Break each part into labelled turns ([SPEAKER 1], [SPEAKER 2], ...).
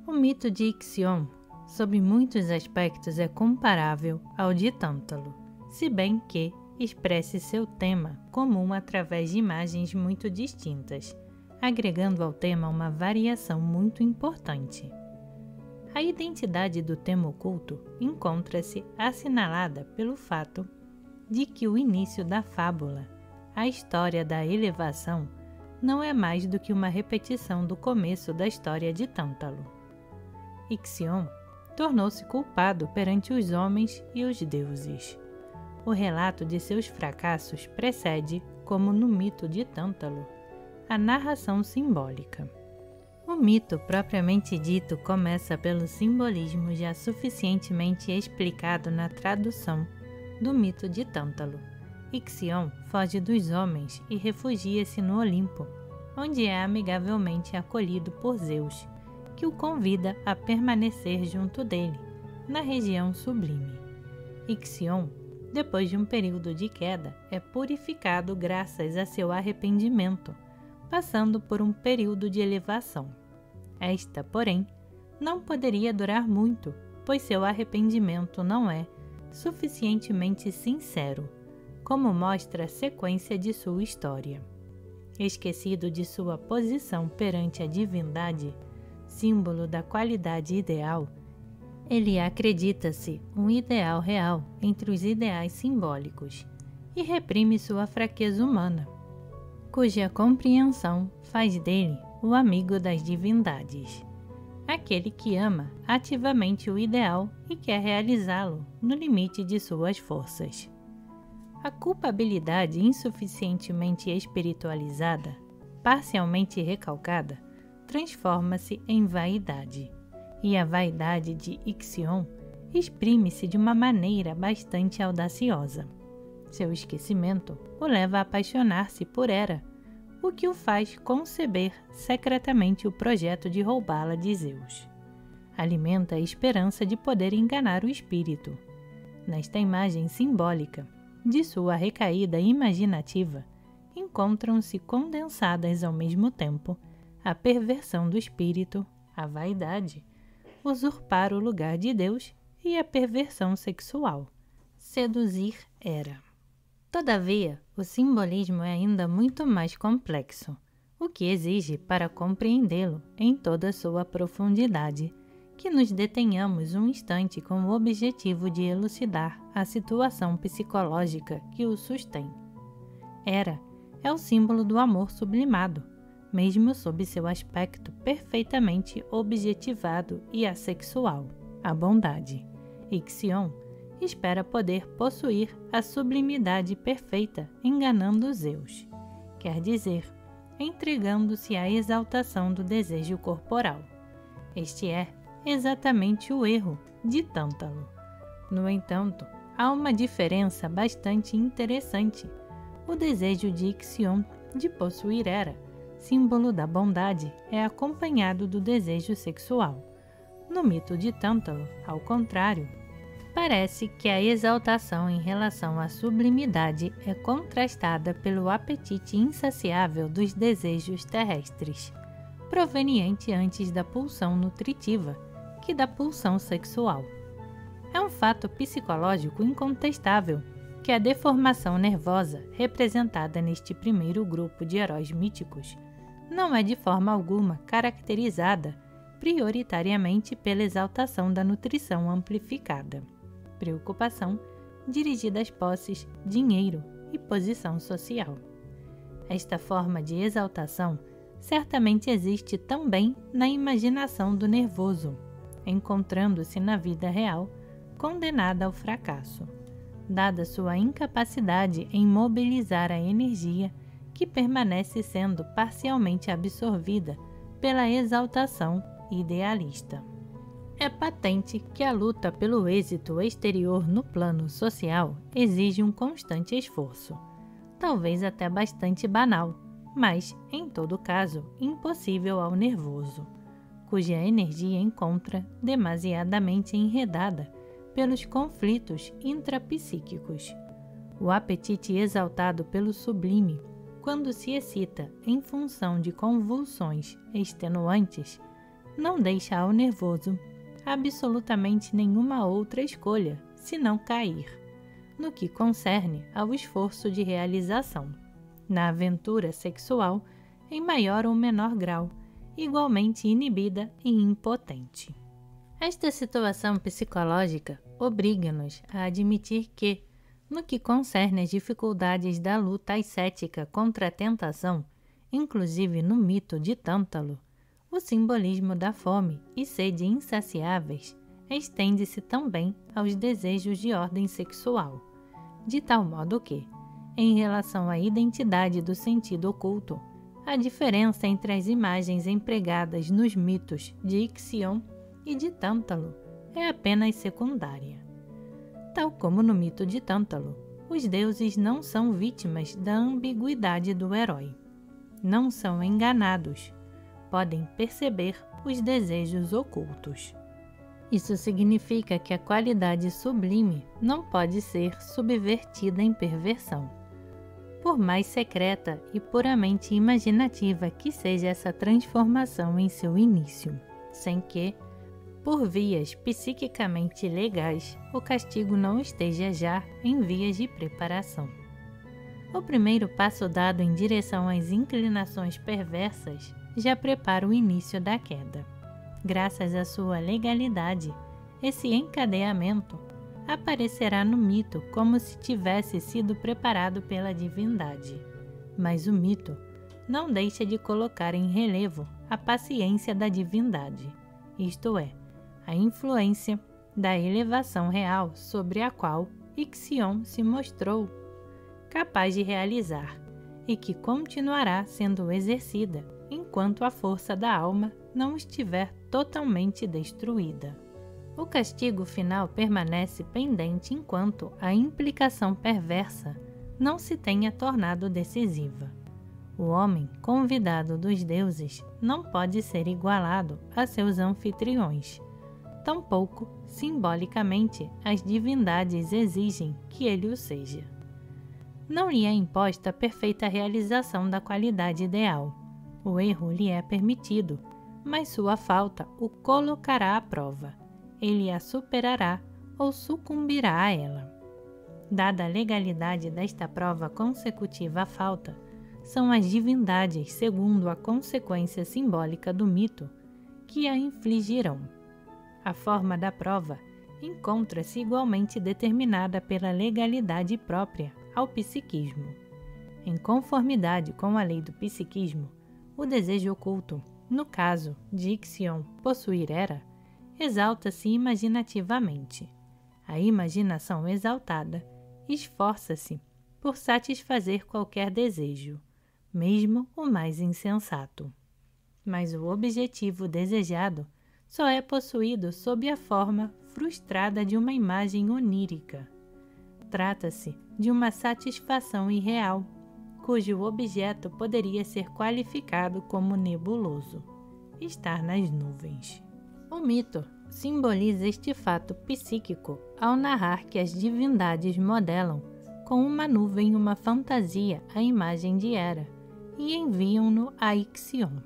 [SPEAKER 1] O mito de Ixion, sob muitos aspectos, é comparável ao de Tântalo, se bem que expresse seu tema comum através de imagens muito distintas, agregando ao tema uma variação muito importante. A identidade do tema oculto encontra-se assinalada pelo fato de que o início da fábula, a história da elevação, não é mais do que uma repetição do começo da história de Tântalo. Ixion tornou-se culpado perante os homens e os deuses. O relato de seus fracassos precede, como no mito de Tântalo, a narração simbólica. O mito propriamente dito começa pelo simbolismo já suficientemente explicado na tradução do mito de Tântalo. Ixion foge dos homens e refugia-se no Olimpo, onde é amigavelmente acolhido por Zeus, que o convida a permanecer junto dele, na região sublime. Ixion, depois de um período de queda, é purificado graças a seu arrependimento, passando por um período de elevação. Esta, porém, não poderia durar muito, pois seu arrependimento não é suficientemente sincero, como mostra a sequência de sua história. Esquecido de sua posição perante a divindade, símbolo da qualidade ideal, ele acredita-se um ideal real entre os ideais simbólicos e reprime sua fraqueza humana, cuja compreensão faz dele o amigo das divindades, aquele que ama ativamente o ideal e quer realizá-lo no limite de suas forças. A culpabilidade insuficientemente espiritualizada, parcialmente recalcada, transforma-se em vaidade, e a vaidade de Ixion exprime-se de uma maneira bastante audaciosa. Seu esquecimento o leva a apaixonar-se por Hera, o que o faz conceber secretamente o projeto de roubá-la de Zeus. Alimenta a esperança de poder enganar o espírito. Nesta imagem simbólica de sua recaída imaginativa, encontram-se condensadas ao mesmo tempo a perversão do espírito, a vaidade, usurpar o lugar de Deus e a perversão sexual, seduzir Hera. Todavia, o simbolismo é ainda muito mais complexo, o que exige, para compreendê-lo em toda sua profundidade, que nos detenhamos um instante com o objetivo de elucidar a situação psicológica que o sustém. Hera é o símbolo do amor sublimado, mesmo sob seu aspecto perfeitamente objetivado e assexual, a bondade. Ixion espera poder possuir a sublimidade perfeita enganando Zeus, quer dizer, entregando-se à exaltação do desejo corporal. Este é exatamente o erro de Tântalo. No entanto, há uma diferença bastante interessante. O desejo de Ixion de possuir Hera, símbolo da bondade, é acompanhado do desejo sexual. No mito de Tântalo, ao contrário, parece que a exaltação em relação à sublimidade é contrastada pelo apetite insaciável dos desejos terrestres, proveniente antes da pulsão nutritiva que da pulsão sexual. É um fato psicológico incontestável que a deformação nervosa representada neste primeiro grupo de heróis míticos não é de forma alguma caracterizada prioritariamente pela exaltação da nutrição amplificada, preocupação dirigida às posses, dinheiro e posição social. Esta forma de exaltação certamente existe também na imaginação do nervoso, encontrando-se na vida real condenada ao fracasso, dada sua incapacidade em mobilizar a energia que permanece sendo parcialmente absorvida pela exaltação idealista. É patente que a luta pelo êxito exterior no plano social exige um constante esforço, talvez até bastante banal, mas, em todo caso, impossível ao nervoso, cuja energia encontra demasiadamente enredada pelos conflitos intrapsíquicos. O apetite exaltado pelo sublime, quando se excita em função de convulsões extenuantes, não deixa ao nervoso absolutamente nenhuma outra escolha senão cair, no que concerne ao esforço de realização, na aventura sexual em maior ou menor grau, igualmente inibida e impotente. Esta situação psicológica obriga-nos a admitir que, no que concerne às dificuldades da luta ascética contra a tentação, inclusive no mito de Tântalo, o simbolismo da fome e sede insaciáveis estende-se também aos desejos de ordem sexual, de tal modo que, em relação à identidade do sentido oculto, a diferença entre as imagens empregadas nos mitos de Ixion e de Tântalo é apenas secundária. Tal como no mito de Tântalo, os deuses não são vítimas da ambiguidade do herói. Não são enganados. Podem perceber os desejos ocultos. Isso significa que a qualidade sublime não pode ser subvertida em perversão. Por mais secreta e puramente imaginativa que seja essa transformação em seu início, sem que, por vias psiquicamente legais, o castigo não esteja já em vias de preparação. O primeiro passo dado em direção às inclinações perversas já prepara o início da queda. Graças à sua legalidade, esse encadeamento aparecerá no mito como se tivesse sido preparado pela divindade. Mas o mito não deixa de colocar em relevo a paciência da divindade, isto é, a influência da elevação real sobre a qual Ixion se mostrou capaz de realizar e que continuará sendo exercida enquanto a força da alma não estiver totalmente destruída. O castigo final permanece pendente enquanto a implicação perversa não se tenha tornado decisiva. O homem convidado dos deuses não pode ser igualado a seus anfitriões. Tampouco, simbolicamente, as divindades exigem que ele o seja. Não lhe é imposta a perfeita realização da qualidade ideal. O erro lhe é permitido, mas sua falta o colocará à prova. Ele a superará ou sucumbirá a ela. Dada a legalidade desta prova consecutiva à falta, são as divindades, segundo a consequência simbólica do mito, que a infligirão. A forma da prova encontra-se igualmente determinada pela legalidade própria ao psiquismo. Em conformidade com a lei do psiquismo, o desejo oculto, no caso de Ixion possuir Hera, exalta-se imaginativamente. A imaginação exaltada esforça-se por satisfazer qualquer desejo, mesmo o mais insensato. Mas o objetivo desejado só é possuído sob a forma frustrada de uma imagem onírica. Trata-se de uma satisfação irreal, cujo objeto poderia ser qualificado como nebuloso, estar nas nuvens. O mito simboliza este fato psíquico ao narrar que as divindades modelam com uma nuvem uma fantasia à imagem de Hera e enviam-no a Ixion.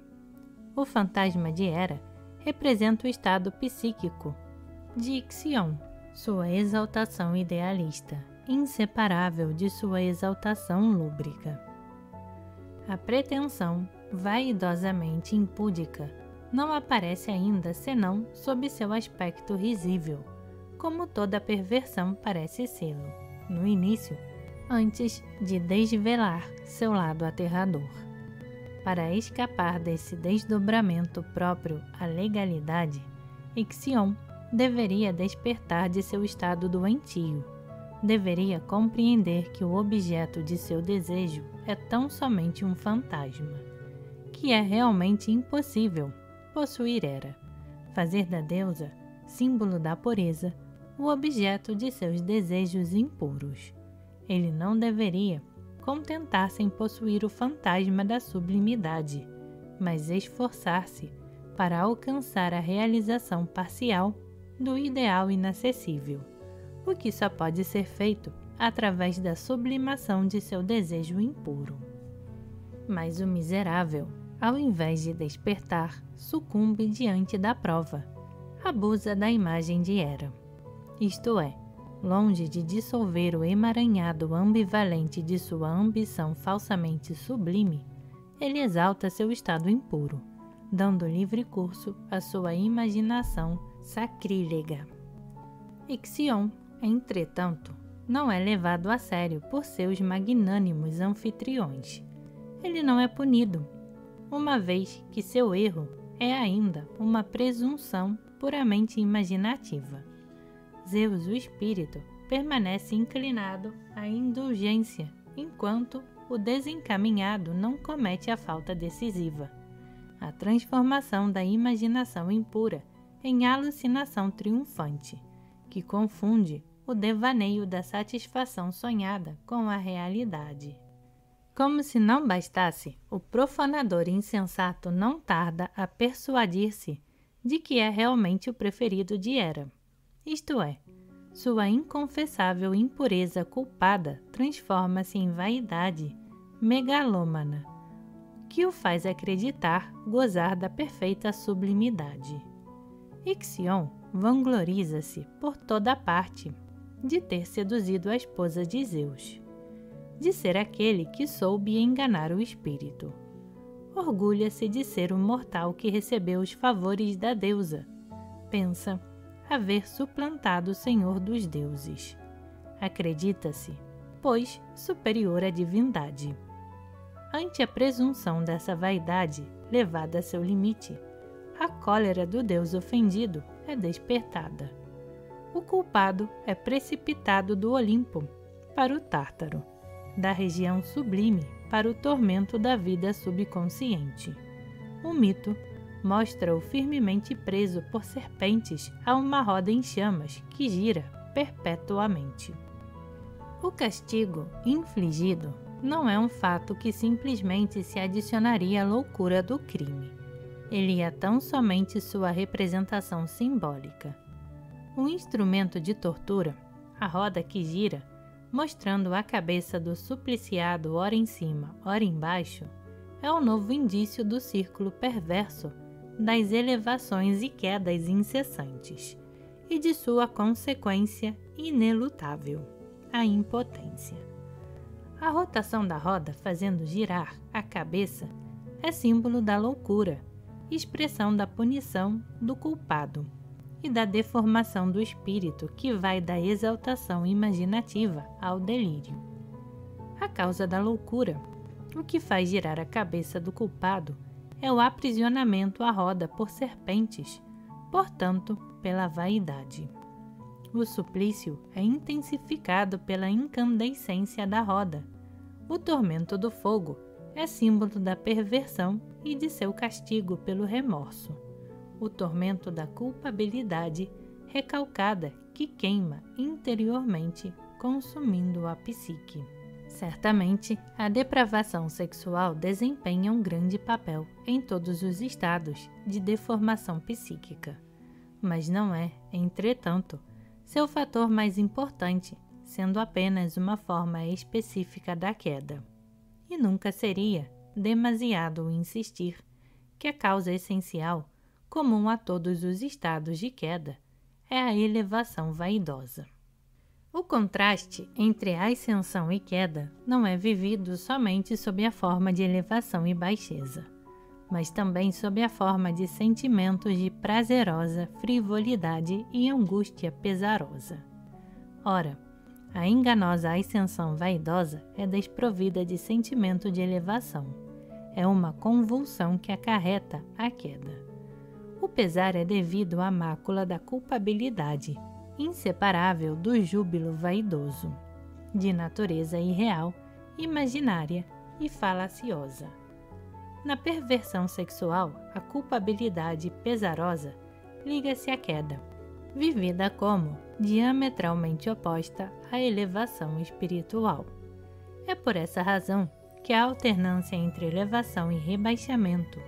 [SPEAKER 1] O fantasma de Hera representa o estado psíquico de Ixion, sua exaltação idealista, inseparável de sua exaltação lúbrica. A pretensão, vaidosamente impúdica, não aparece ainda senão sob seu aspecto risível, como toda perversão parece sê-lo, no início, antes de desvelar seu lado aterrador. Para escapar desse desdobramento próprio à legalidade, Ixion deveria despertar de seu estado doentio, deveria compreender que o objeto de seu desejo é tão somente um fantasma, que é realmente impossível possuir Hera, fazer da deusa, símbolo da pureza, o objeto de seus desejos impuros. Ele não deveria contentar-se em possuir o fantasma da sublimidade, mas esforçar-se para alcançar a realização parcial do ideal inacessível, o que só pode ser feito através da sublimação de seu desejo impuro. Mas o miserável, ao invés de despertar, sucumbe diante da prova, abusa da imagem de Hera. Isto é, longe de dissolver o emaranhado ambivalente de sua ambição falsamente sublime, ele exalta seu estado impuro, dando livre curso à sua imaginação sacrílega. Ixion, entretanto, não é levado a sério por seus magnânimos anfitriões. Ele não é punido, uma vez que seu erro é ainda uma presunção puramente imaginativa. Zeus, o espírito, permanece inclinado à indulgência, enquanto o desencaminhado não comete a falta decisiva, a transformação da imaginação impura em alucinação triunfante, que confunde o devaneio da satisfação sonhada com a realidade. Como se não bastasse, o profanador insensato não tarda a persuadir-se de que é realmente o preferido de Hera. Isto é, sua inconfessável impureza culpada transforma-se em vaidade megalômana, que o faz acreditar gozar da perfeita sublimidade. Ixion vangloriza-se por toda parte de ter seduzido a esposa de Zeus, de ser aquele que soube enganar o espírito. Orgulha-se de ser o mortal que recebeu os favores da deusa. Pensa haver suplantado o Senhor dos deuses. Acredita-se, pois, superior à divindade. Ante a presunção dessa vaidade levada a seu limite, a cólera do Deus ofendido é despertada. O culpado é precipitado do Olimpo para o Tártaro, da região sublime para o tormento da vida subconsciente. O mito mostra-o firmemente preso por serpentes a uma roda em chamas que gira perpetuamente. O castigo infligido não é um fato que simplesmente se adicionaria à loucura do crime. Ele é tão somente sua representação simbólica. Um instrumento de tortura, a roda que gira, mostrando a cabeça do supliciado ora em cima, ora embaixo, é o novo indício do círculo perverso das elevações e quedas incessantes, e de sua consequência inelutável, a impotência. A rotação da roda fazendo girar a cabeça é símbolo da loucura, expressão da punição do culpado e da deformação do espírito que vai da exaltação imaginativa ao delírio. A causa da loucura, o que faz girar a cabeça do culpado, é o aprisionamento à roda por serpentes, portanto, pela vaidade. O suplício é intensificado pela incandescência da roda. O tormento do fogo é símbolo da perversão e de seu castigo pelo remorso. O tormento da culpabilidade recalcada que queima interiormente, consumindo a psique. Certamente, a depravação sexual desempenha um grande papel em todos os estados de deformação psíquica, mas não é, entretanto, seu fator mais importante, sendo apenas uma forma específica da queda. E nunca seria demasiado insistir que a causa essencial, comum a todos os estados de queda, é a elevação vaidosa. O contraste entre ascensão e queda não é vivido somente sob a forma de elevação e baixeza, mas também sob a forma de sentimentos de prazerosa frivolidade e angústia pesarosa. Ora, a enganosa ascensão vaidosa é desprovida de sentimento de elevação. É uma convulsão que acarreta a queda. O pesar é devido à mácula da culpabilidade, inseparável do júbilo vaidoso, de natureza irreal, imaginária e falaciosa. Na perversão sexual, a culpabilidade pesarosa liga-se à queda, vivida como diametralmente oposta à elevação espiritual. É por essa razão que a alternância entre elevação e rebaixamento,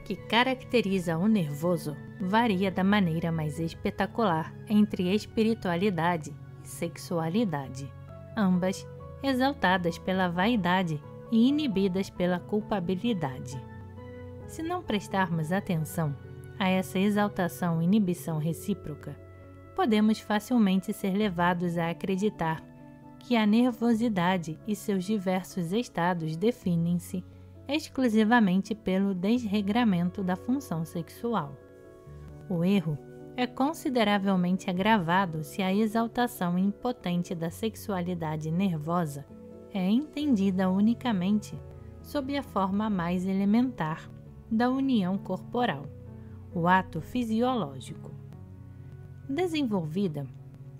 [SPEAKER 1] que caracteriza o nervoso, varia da maneira mais espetacular entre espiritualidade e sexualidade, ambas exaltadas pela vaidade e inibidas pela culpabilidade. Se não prestarmos atenção a essa exaltação e inibição recíproca, podemos facilmente ser levados a acreditar que a nervosidade e seus diversos estados definem-se exclusivamente pelo desregramento da função sexual. O erro é consideravelmente agravado se a exaltação impotente da sexualidade nervosa é entendida unicamente sob a forma mais elementar da união corporal, o ato fisiológico. Desenvolvida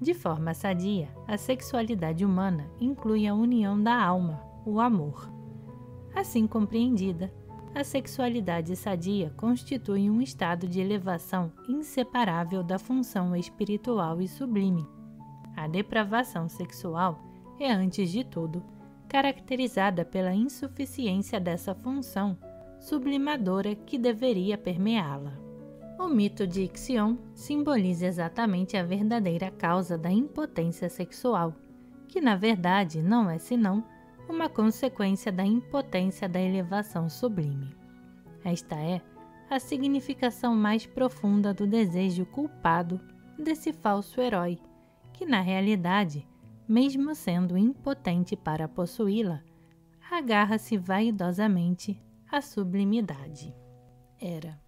[SPEAKER 1] de forma sadia, a sexualidade humana inclui a união da alma, o amor. Assim compreendida, a sexualidade sadia constitui um estado de elevação inseparável da função espiritual e sublime. A depravação sexual é, antes de tudo, caracterizada pela insuficiência dessa função sublimadora que deveria permeá-la. O mito de Ixion simboliza exatamente a verdadeira causa da impotência sexual, que na verdade não é senão uma consequência da impotência da elevação sublime. Esta é a significação mais profunda do desejo culpado desse falso herói, que na realidade, mesmo sendo impotente para possuí-la, agarra-se vaidosamente à sublimidade. Era